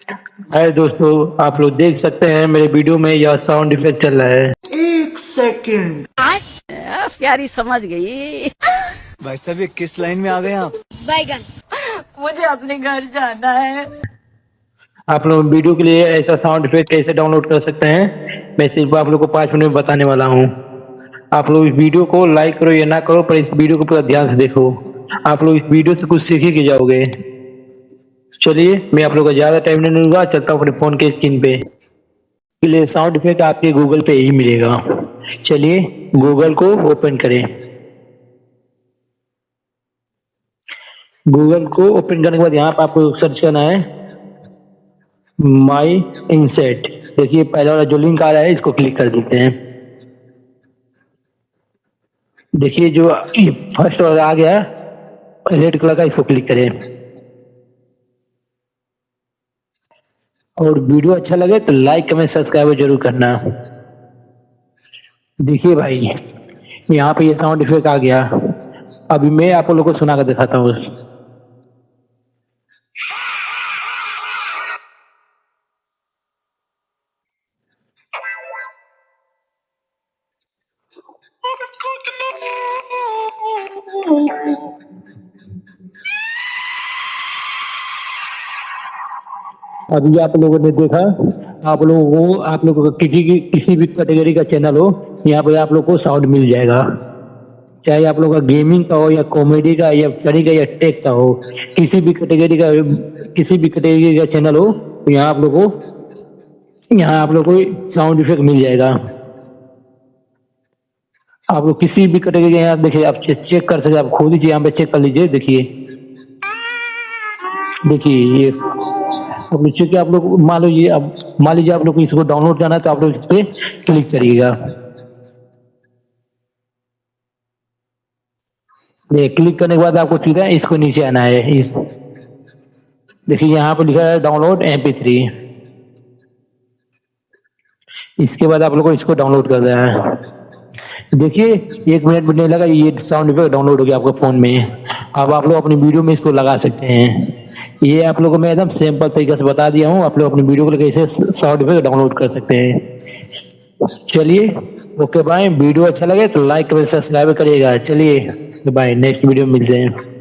हाय दोस्तों, आप लोग देख सकते हैं मेरे वीडियो में यह साउंड इफेक्ट चल रहा है। एक सेकंड। प्यारी समझ गई। भाई साहब ये किस लाइन में आ गए आप? बैगन। मुझे अपने घर जाना है। आप लोग वीडियो के लिए ऐसा साउंड इफेक्ट कैसे डाउनलोड कर सकते हैं, मैं सिर्फ आप लोग को 5 मिनट में बताने वाला हूँ। आप लोग इस वीडियो को लाइक करो या ना करो, पर इस वीडियो को पूरा ध्यान से देखो। आप लोग इस वीडियो से कुछ सीख ही के जाओगे। चलिए, मैं आप लोग को ज्यादा टाइम नहीं लूंगा, चलता हूँ अपने फोन के स्क्रीन पे। के लिए साउंड इफेक्ट आपके गूगल पे ही मिलेगा। चलिए, गूगल को ओपन करें। गूगल को ओपन करने के बाद यहाँ पर आपको सर्च करना है माई इंसेट। देखिए, पहला वाला जो लिंक आ रहा है इसको क्लिक कर देते हैं। देखिए, जो फर्स्ट वाला आ गया रेड कलर का, इसको क्लिक करें। और वीडियो अच्छा लगे तो लाइक कमेंट सब्सक्राइब जरूर करना। देखिए भाई, यहाँ पे ये साउंड इफेक्ट आ गया। अभी मैं आप लोगों को सुना कर दिखाता हूँ। अभी आप लोगों ने देखा, आप लोगों को किसी भी कैटेगरी का चैनल हो, यहाँ पे आप लोग को साउंड मिल जाएगा। चाहे आप लोग का गेमिंग का हो या कॉमेडी का या फनी का या टेक का हो, किसी भी कैटेगरी का चैनल हो, तो यहाँ आप लोग को साउंड इफेक्ट मिल जाएगा। आप लोग किसी भी कैटेगरी का यहाँ देखिए, आप चेक कर सकते हैं। आप खुद ही यहाँ पे चेक कर लीजिए। देखिए ये अब नीचे के आप लोग मान लीजिए आप लोग को इसको डाउनलोड करना है, तो आप लोग इस पे क्लिक करिएगा। ये क्लिक करने के बाद आपको सीधा इसको नीचे आना है। देखिए यहाँ पे लिखा है डाउनलोड MP3। इसके बाद आप लोग को इसको डाउनलोड कर देना है। देखिए 1 मिनट भी नहीं लगा, ये साउंड इफेक्ट डाउनलोड हो गया आपके फोन में। अब आप लोग अपनी वीडियो में इसको लगा सकते हैं। ये आप लोगों को मैं एकदम सिंपल तरीके से बता दिया हूँ। आप लोग अपनी वीडियो को कैसे साउंड इफेक्ट डाउनलोड कर सकते हैं। चलिए, ओके बाय। वीडियो अच्छा लगे तो लाइक कमेंट सब्सक्राइब करिएगा। चलिए बाय, नेक्स्ट वीडियो में मिलते हैं।